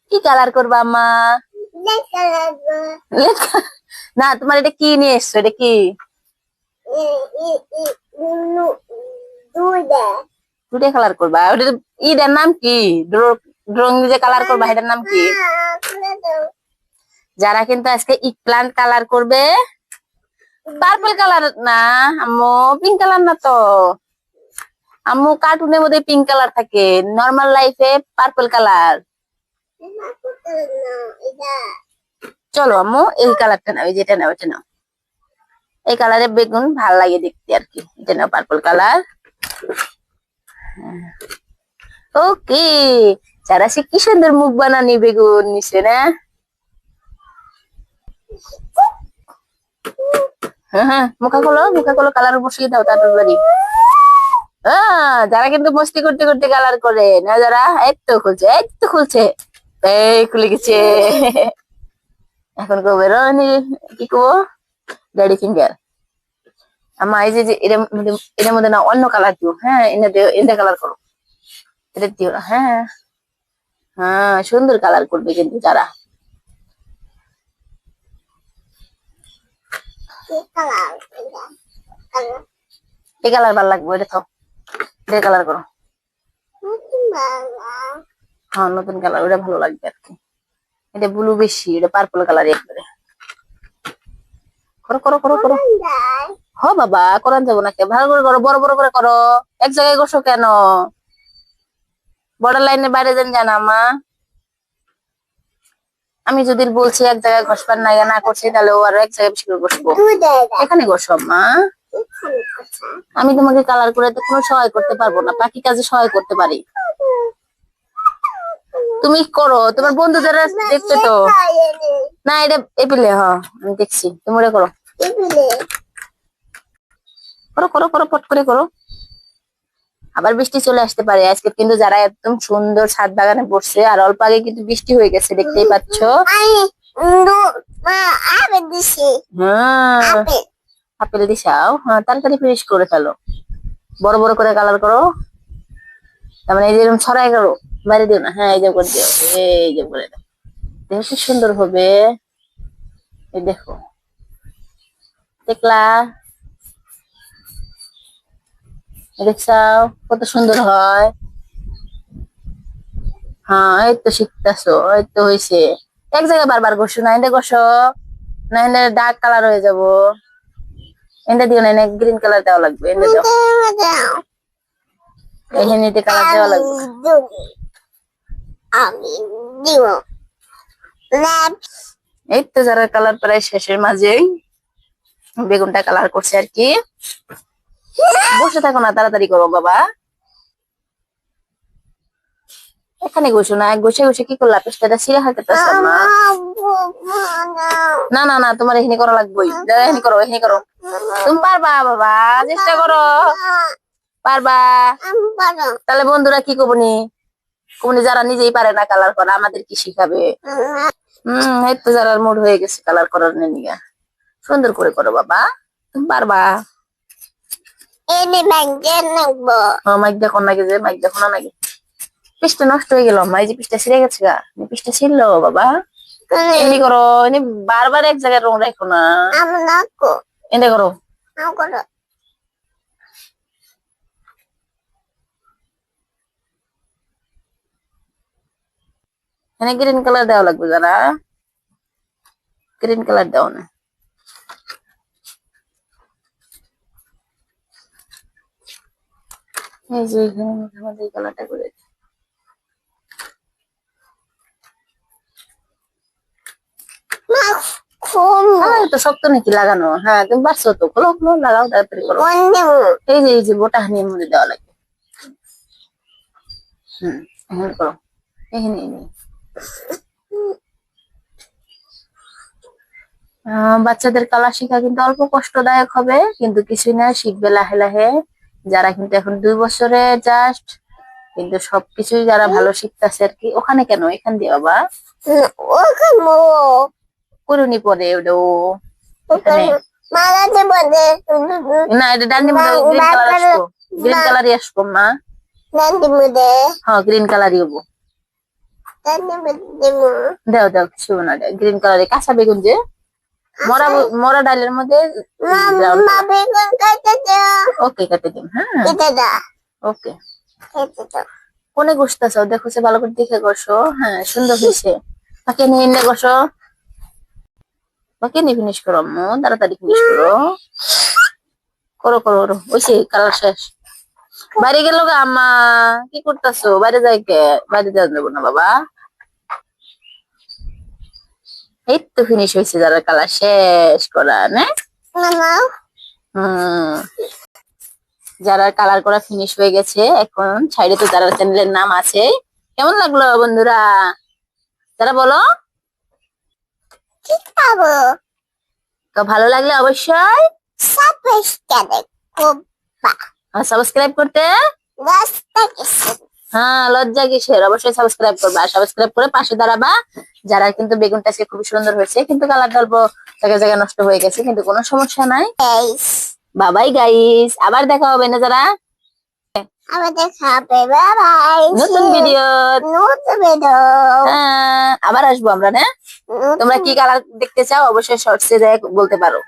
কি কালার করবা আম্মা? না, তোমার এটা কি নিয়ে এসছো? এটা কি দুটা কালার করবা? ওটা ইটার নাম কি? ড্রয়িং যে কালার করবা এটার নাম কি? যারা কিন্তু আজকে প্লান্ট কালার করবে, পার্পল কালার না আম্মু, পিঙ্ক কালার না তো আম্মু, কার্টুনের মধ্যে পিঙ্ক কালার থাকে, নর্মাল লাইফে পার্পল কালার। চলো আম্মু, এই কালারটা নাও, যেটা নাও এটা নাও। এই কালারের বেগুন ভাল লাগে দেখতে আর কি, এটা নাও পার্পল কালার। ওকে, যারা সে কি সুন্দর মুখ বানানি বেগুন নিছে না। হ্যাঁ, মুখা খোলো, কালার বসিয়ে দাও তাড়াতাড়ি। যারা কিন্তু মস্তি করতে করতে কালার করে না, যারা এই তো খুলছে, এই খুলে গেছে। এখন কবে কি কবো, ড্যাডি ফিঙ্গার। আমার এই যে এটার মধ্যে না অন্য কালার দিও। হ্যাঁ, এটা কালার করো, এটা দিও। হ্যাঁ হ্যাঁ, সুন্দর কালার করবে কিন্তু যারা। এই কালার ভালো লাগবে, এটা থাও, এটা কালার করো। হ্যাঁ, নতুন কালার, ওটা ভালো লাগবে আর কি। এটা ব্লু বেশি, এটা পার্পল কালার একবারে। করো। হ বাবা, করান যাবো নাকি? ভালো করে করো, বড় বড় করে করো। এক জায়গায় বসো কেন? বর্ডার লাইনের বাইরে যান জানা মা। আমি যদি বলছি এক জায়গায় ঘষবার না করছি, তাহলে ও আরো এক জায়গায় বেশি করে বসবো। এখানে বসো মা। আমি তোমাকে কালার করে তো কোনো সহায় করতে পারবো না, বাকি কাজে সহায় করতে পারি। তুমি করো, তোমার বন্ধু যারা দেখছে তো। না, এটা এপিলে। হ্যাঁ, আমি দেখছি, তুমি ওটা করো। করো, পট করে করো। আবার বৃষ্টি চলে আসতে পারে আজকে, কিন্তু যারা একদম সুন্দর ছাদ বাগানে বসছে, আর অল্প আগে কিন্তু বৃষ্টি হয়ে গেছে, দেখতেই পাচ্ছ। হ্যাঁ, আপেল দিছাও। হ্যাঁ, তাড়াতাড়ি ফিনিশ করে ফেলো, বড় বড় করে কালার করো। তার মানে এই যে ছড়াই করো, বাইরে দিও না। হ্যাঁ, এই যে করে দিও, এই যে করে দাও, দেখো কি সুন্দর হবে। এই দেখো, দেখলা? দেখছাও কত সুন্দর হয়। হ্যাঁ, এই তো শিখতেছো, এই তো হয়েছে। এক জায়গায় বারবার ঘষো না, এনে ঘষো না, এনে ডার্ক কালার হয়ে যাবো। এনে দিও না, এনে গ্রিন কালার দেওয়া লাগবে। এনে দাও, এখানে কালার দেওয়া লাগবে। এই তো যারা কালার প্রায় শেষের মাঝে, বেগুনটা কালার করছে আর কি। বসে থাকো না, তাড়াতাড়ি করো বাবা। এখানে ঘষো না, ঘষে ঘষে কি করলা? পেস্টটা ছিঁড়ে হালকাতেছ না। না, তোমার এখানে করা লাগবেই। এখানে করো। তুমি পারবা বাবা, চেষ্টা করো, পারবা। তাহলে বন্ধুরা কি কবনি, যারা নিজেই পারে না কালার করা, আমাদের কি শিখাবে? এই তো যারা মুড হয়ে গেছে কালার করার নিয়ে, সুন্দর করে করো বাবা, তুমি পারবা। মাইক দেখো নাকি, যে মাইক দেখো না নাকি? পিসটা নষ্ট হয়ে গেল, এই যে পিসটা ছিঁড়ে গেছে গা, পিসটা ছিঁড়লো বাবা। এমনি করো, এমনি বারবার এক জায়গায় রং রাখো না। এনে করো। এখানে গ্রিন কালার দেওয়া লাগবে, যারা গ্রিন কালার দাও না। এই যে এখানে এই কালারটা করে তো শক্ত নাকি লাগানো? হ্যাঁ, তুমি পারছো তো, খোলো লাগাও, তাড়াতাড়ি করো। এই যে বোটা হানির মধ্যে দেওয়া লাগবে। এখানে করো, এখানে। বাচ্চাদের কালার শেখা কিন্তু অল্প কষ্টদায়ক হবে, কিন্তু কিছুই না, শিখবে লাহে লাহে। যারা কিন্তু এখন 2 বছরে জাস্ট, কিন্তু সবকিছুই যারা ভালো শিখতেছে আর কি। ওখানে কেন, এখান দিয়ে বাবা করুনি পরে ওটা না, এটা ডান্ডি গ্রিন কালার আসবো। গ্রিন কালারই আসবো মা। হ্যাঁ গ্রিন কালারই হবো। দাও দাও কিছু না, গ্রিন কালারে কাঁচা বেগুন যে মরা মরা ডালের মধ্যে। ওকে কেটে দিন। হ্যাঁ ওকে। কোনে গোসতেছ দেখো সে ভালো করে দেখে গোসো। হ্যাঁ সুন্দর হয়েছে। বাকি নিয়ে এনে গোসো, বাকি নিয়ে ফিনিশ করো আম্মু, তাড়াতাড়ি ফিনিশ করো। করো করো করো, ওইসে কালার শেষ। বাইরে গেল গা আম্মা, কি করতেছো? বাইরে যাই কে? বাইরে যাওয়া যাবো না বাবা। এই তো ফিনিশ হয়েছে, যারা কালার শেষ করা না। যারা কালার করা ফিনিশ হয়ে গেছে, এখন সাইডে তো যারা চ্যানেলের নাম আছে। কেমন লাগলো বন্ধুরা? যারা বলো তো ভালো লাগলে অবশ্যই সাবস্ক্রাইব করতে। হ্যাঁ লজ্জা কিসের, অবশ্যই সাবস্ক্রাইব করবা। সাবস্ক্রাইব করে পাশে দাঁড়াবা। যারা কিন্তু বেগুনটা আজকে খুবই সুন্দর হয়েছে, কিন্তু কালারটা অল্প জায়গায় জায়গায় নষ্ট হয়ে গেছে, কিন্তু কোনো সমস্যা নাই। বাবাই গাইস, আবার দেখা হবে না যারা নতুন ভিডিও। আবার আসবো আমরা না। তোমরা কি কালার দেখতে চাও অবশ্যই শর্টসে বলতে পারো।